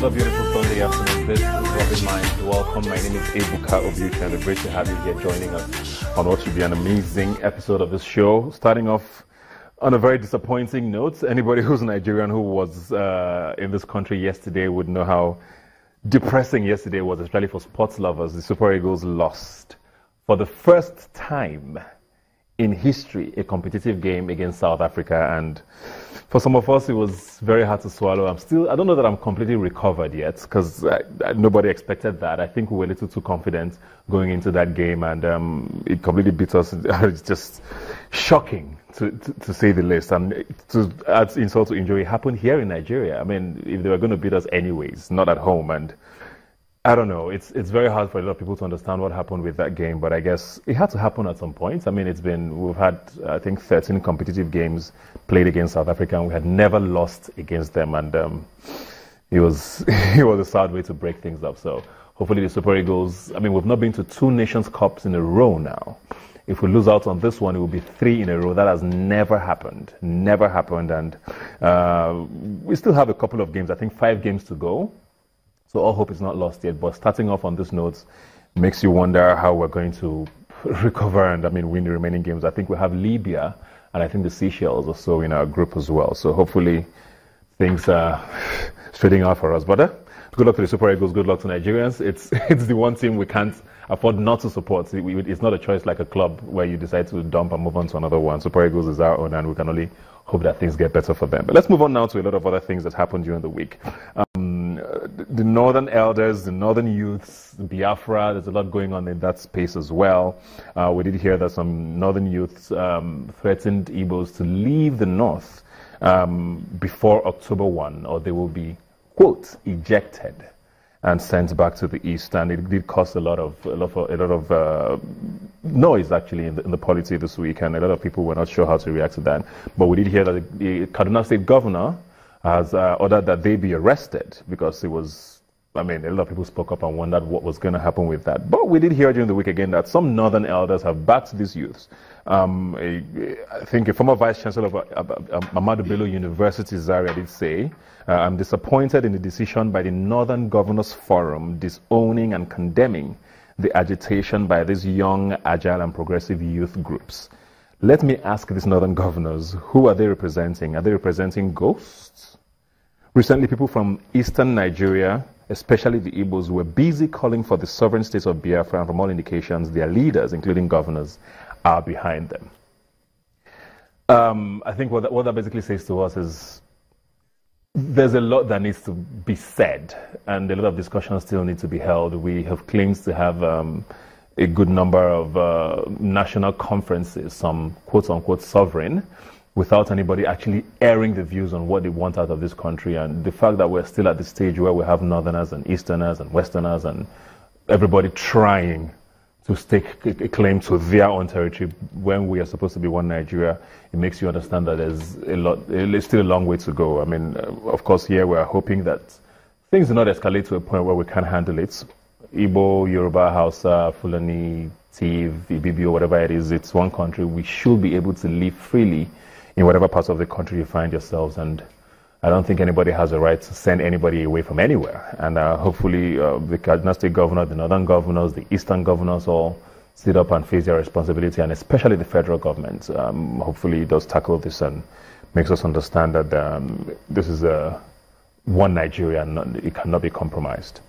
Another beautiful Sunday afternoon. This is Rubbin Mind. Welcome. My name is Ebuka Obuchi, and it's great to have you here joining us on what should be an amazing episode of this show. Starting off on a very disappointing note, anybody who's Nigerian who was in this country yesterday would know how depressing yesterday was, especially for sports lovers. The Super Eagles lost for the first time in history a competitive game against South Africa, and for some of us, it was very hard to swallow. I don't know that I'm completely recovered yet, because nobody expected that. I think we were a little too confident going into that game, and it completely beat us. It's just shocking, to say the least. And to add insult to injury, it happened here in Nigeria. I mean, if they were going to beat us anyways, not at home. And I don't know. It's very hard for a lot of people to understand what happened with that game, but I guess it had to happen at some point. I mean, we've had, I think, 13 competitive games played against South Africa, and we had never lost against them, and it was a sad way to break things up. So hopefully the Super Eagles, I mean, we've not been to 2 Nations Cups in a row now. If we lose out on this one, it will be 3 in a row. That has never happened. Never happened. And we still have a couple of games, I think 5 games to go. So all hope is not lost yet, but starting off on this note makes you wonder how we're going to recover and, win the remaining games. I think we have Libya and I think the Seychelles or so in our group as well. So hopefully things are straightening out for us. But good luck to the Super Eagles, good luck to Nigerians. It's the one team we can't afford not to support. It's not a choice like a club where you decide to dump and move on to another one. Super Eagles is our own, and we can only hope that things get better for them. But let's move on now to a lot of other things that happened during the week. The Northern Elders, the Northern Youths, Biafra, there's a lot going on in that space as well. We did hear that some Northern Youths threatened Igbos to leave the North before October 1, or they will be, quote, ejected and sent back to the East. And it did cause a lot of noise, actually, in the polity this week, and a lot of people were not sure how to react to that. But we did hear that the Kaduna State Governor has ordered that they be arrested, because it was, a lot of people spoke up and wondered what was going to happen with that. But we did hear during the week again that some Northern elders have backed these youths. I think a former Vice Chancellor of Ahmadu Bello University, Zaria, did say, I'm disappointed in the decision by the Northern Governors Forum disowning and condemning the agitation by these young, agile and progressive youth groups. Let me ask these Northern governors, who are they representing? Are they representing ghosts? Recently, people from Eastern Nigeria, especially the Igbos, were busy calling for the sovereign state of Biafra, and from all indications, their leaders, including governors, are behind them. I think what that basically says to us is there's a lot that needs to be said, and a lot of discussions still need to be held. We have claims to have a good number of national conferences, some quote-unquote sovereign, without anybody actually airing the views on what they want out of this country. And the fact that we're still at the stage where we have Northerners and Easterners and Westerners and everybody trying to stake a claim to their own territory when we are supposed to be one Nigeria, it makes you understand that there's still a long way to go. Of course, here we are hoping that things do not escalate to a point where we can't handle it. Igbo, Yoruba, Hausa, Fulani, Tiv, Ibibio, whatever it is, it's one country. We should be able to live freely in whatever parts of the country you find yourselves, and I don't think anybody has a right to send anybody away from anywhere. And hopefully the Kaduna State Governor, the Northern governors, the Eastern governors all sit up and face their responsibility, and especially the federal government. Hopefully it does tackle this and makes us understand that this is one Nigeria and it cannot be compromised.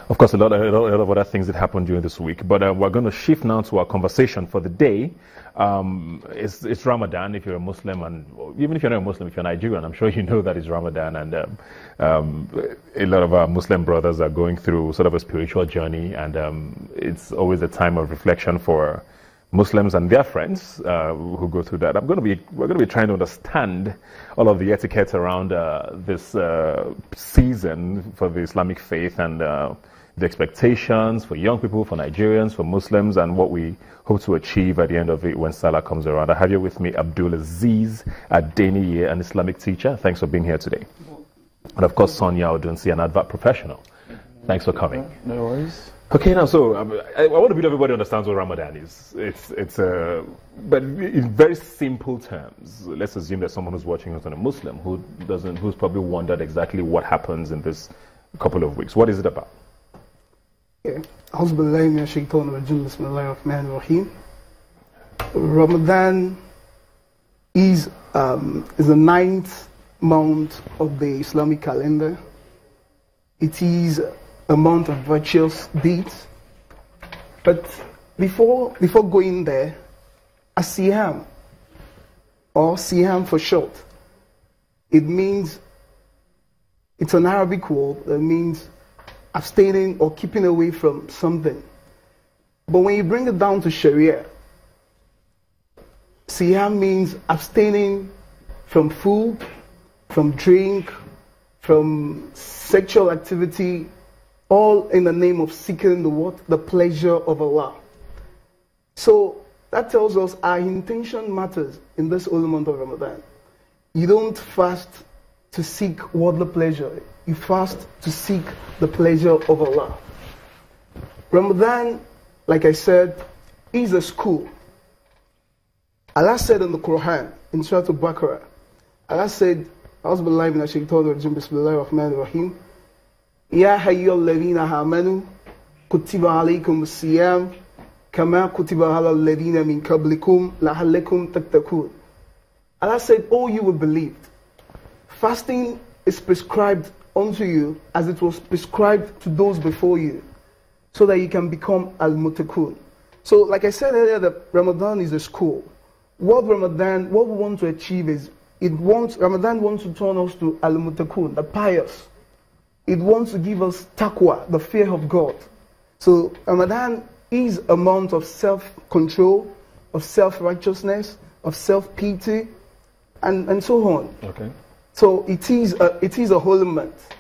Of course, a lot of other things that happened during this week, but we're going to shift now to our conversation for the day. It's Ramadan if you're a Muslim, and even if you're not a Muslim, if you're Nigerian, I'm sure you know that it's Ramadan, and a lot of our Muslim brothers are going through sort of a spiritual journey, and it's always a time of reflection for Muslims and their friends who go through that. We're going to be trying to understand all of the etiquettes around this season for the Islamic faith, and the expectations for young people, for Nigerians, for Muslims, and what we hope to achieve at the end of it when Salah comes around. I have here with me Abdul Aziz Adeniyi, an Islamic teacher. Thanks for being here today. And of course, Sonia Odunsi, an advert professional. Thanks for coming. No worries. Okay, now, so I want to believe everybody understands what Ramadan is. But in very simple terms, let's assume that someone who's watching us is a Muslim who's probably wondered exactly what happens in this couple of weeks. What is it about? Okay. Ramadan is the ninth month of the Islamic calendar. It is a month of virtuous deeds. But before going there, a siyam, or siyam for short, it means, it's an Arabic word that means abstaining or keeping away from something. But when you bring it down to Sharia, siyam means abstaining from food, from drink, from sexual activity, all in the name of seeking the pleasure of Allah. So that tells us our intention matters in this holy month of Ramadan. You don't fast to seek worldly pleasure. You fast to seek the pleasure of Allah. Ramadan, like I said, is a school. Allah said in the Quran, in Surah Al-Baqarah, Allah said, Auzubillahi minash shaitanir rajim, Bismillahir Rahmanir Rahim, Ya hayyuhalladhina amanu kutiba alaykumus siyam kama kutiba alal ladhina min qablikum la'allakum tattaqun. Allah said, "Oh, you who believed, fasting is prescribed unto you as it was prescribed to those before you, so that you can become al-muttaqun." So, like I said earlier, that Ramadan is a school. What we want to achieve is, Ramadan wants to turn us to al-muttaqun, the pious. It wants to give us taqwa, the fear of God. So Ramadan is a month of self-control, of self-righteousness, of self-pity, and so on. Okay. So it is a holy month.